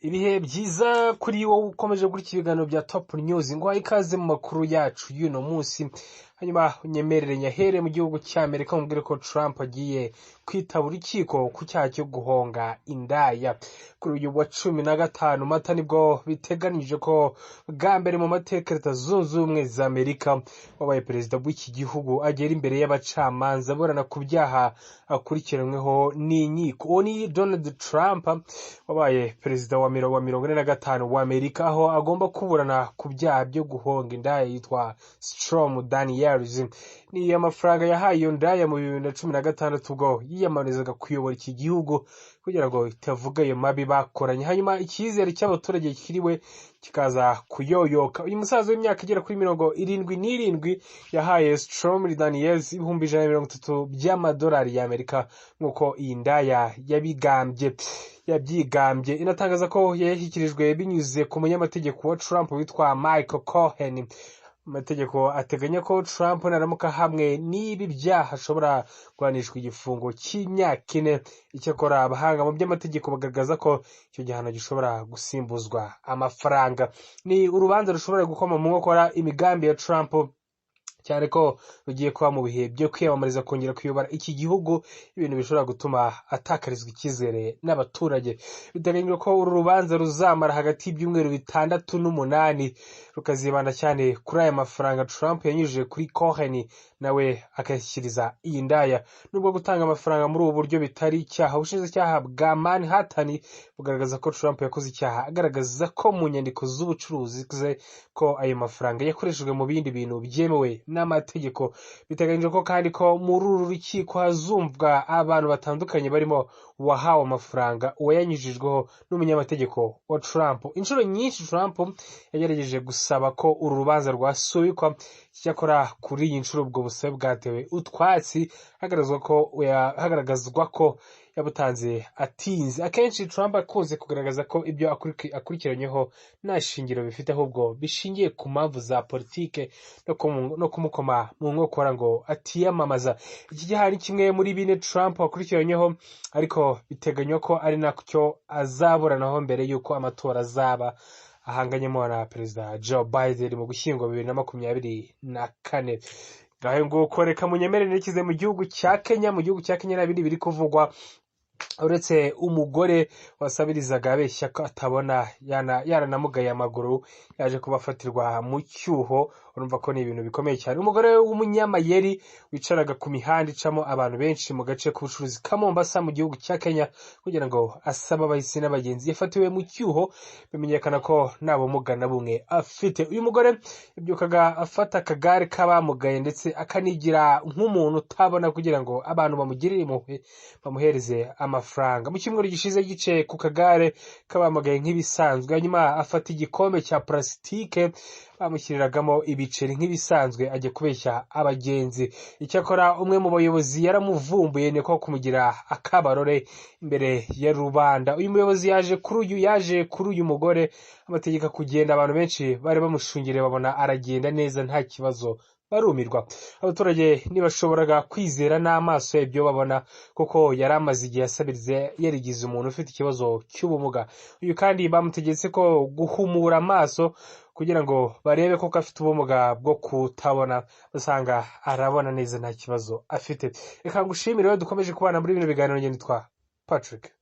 ibihe byiza kuri wowe ukomeje gukora ibiganiro bya Top News ngo ikaze mu makuru yacu y'uno munsi. Hanyuma unyemerere nyahere mu gihugu cy'Amerika mubwire ko Trump agiye kwitaba urukiko ku cyaha cyo guhonga indaya. Kuri uyu wa 15 Mata nibwo biteganije ko bwa mbere mu mateka Leta Zunze Ubumwe za Amerika wabaye perezida w'iki gihugu agera imbere y'abacamanza aburana ku byaha akurikiranyweho n'inkiko. Uwo ni Donald Trump wabaye perezida wa 45 wa Amerika, aho agomba kuburana ku byaha byo guhonga indaya yitwa Stormy Daniels. Ni amafaranga yahaye iyo ndaya mu 2016 ubwo yiyamamarizaga kuyobora iki gihugu kugira ngo itavuga ayo mabi bakoranye. Hanyuma icyizere cy'abaturage kiriwe kikaza kuyoyoka. Uyu musaza w'imyaka igera kuri 77 yahaye Stormy Daniels ibihumbi 130 by'amadolari y'Amerika nk'uko iyi ndaya yabyigambye. Inatangaza ko yashyikirijwe binyuze ku munyamategeko wa Trump witwa Michael Cohen. Amategeko ateganya ko Trump naramuka hamwe n'ibi byaha ashobora guhanishwa igifungo cy'imyaka 4. Icyakora abahanga mu by'amategeko bagaragaza ko icyo gihano gishobora gusimbuzwa amafaranga. Ni urubanza rushobora gukoma mu nkokora imigambi ya Trump, cyane ko rugiye kuba mu bihe byo kwiyamamariza kongera kuyobora iki gihugu, ibintu bishobora gutuma atakarizwa icyizere n'abaturage. Biteganyijwe ko uru rubanza ruzamara hagati y'ibyumweru 6 n'8, rukazibanda cyane kuri aya mafaranga Trump yanyujije kuri Cohen nawe akayashyikiriza iyi ndaya. Nubwo gutanga amafaranga muri ubu buryo bitari icyaha, ubushinjacyaha bwa Manhattan bugaragaza ko Trump yakoze icyaha, agaragaza ko mu nyandiko z'ubucuruzi ze ko ayo mafaranga yakoreshejwe mu bindi bintu byemewe n'amategeko. Biteganyijwe ko kandi ko muri uru rukiko hazumvwa abantu batandukanye barimo uwahawe amafaranga, uwayanyujijweho n'umunyamategeko wa Trump. Inshuro nyinshi Trump yagerageje gusaba ko uru rubanza rwasubikwa, cyakora kuri iyi nshuro ubwo busabe bwatewe utwatsi, hagaragazwa ko yabutanze atinze. Akenshi Trump akunze kugaragaza ko ibyo akurikiranyeho nta shingiro bifite, ahubwo bishingiye ku mpamvu za politike no kumukoma mu nkokora ngo atiyamamaza. Iki gihe ni kimwe muri bine Trump akurikiranyeho, ariko biteganywa ko ari nacyo azaburanaho mbere y'uko amatora azaba, ahanganyemo na perezida Joe Biden mu Gushyingo 2024. Ngaho nguko reka munyemerere nikize mu gihugu cya Kenya. Mu gihugu cya Kenya n'abindi biri kuvugwa, uretse umugore wasabirizaga abeshya ko atabona yaranamugaye amaguru yaje kubafatirwa mu cyuho. Urumva ko ni ibintu bikomeye cyane. Umugore w'umunyamayeri wicaraga ku mihanda icamo abantu benshi mu gace k'ubucuruzi ka Mombasa mu gihugu cya Kenya kugira ngo asaba abahisi n'abagenzi, yafatiwe mu cyuho. Bimenyekana ko nta bumuga na bumwe afite. Uyu mugore yabyukaga afata akagare k'abamugaye ndetse akanigira nk'umuntu utabona kugira ngo abantu bamugirire impuhwe bamuhereze amafaranga. Mu cyumweru gishize yicaye ku kagare k'abamugaye nk'ibisanzwe, hanyuma afata igikombe cya plastique bamushyiriragamo ibiceri nk'ibisanzwe ajya kubeshya abagenzi. Icyakora umwe mu bayobozi yaramuvumbuye niko kumugira akabarore imbere ya rubanda. Uyu muyobozi yaje kuri uyu mugore amategeko kugenda, abantu benshi bari bamushungire babona aragenda neza nta kibazo, barumirwa. Abaturage ntibashoboraga kwizera n'amaso ibyo babona, kuko yari amaze igihe asabirize yarigize umuntu ufite ikibazo cy'ubumuga. Uyu kandi bamutegetse ko guhumura amaso kugira ngo barebe ko afite ubumuga bwo kutabona, basanga arabona neza nta kibazo afite. Reka ngushimire dukomeje kubana muri bino biganiro. Nitwa Patrick.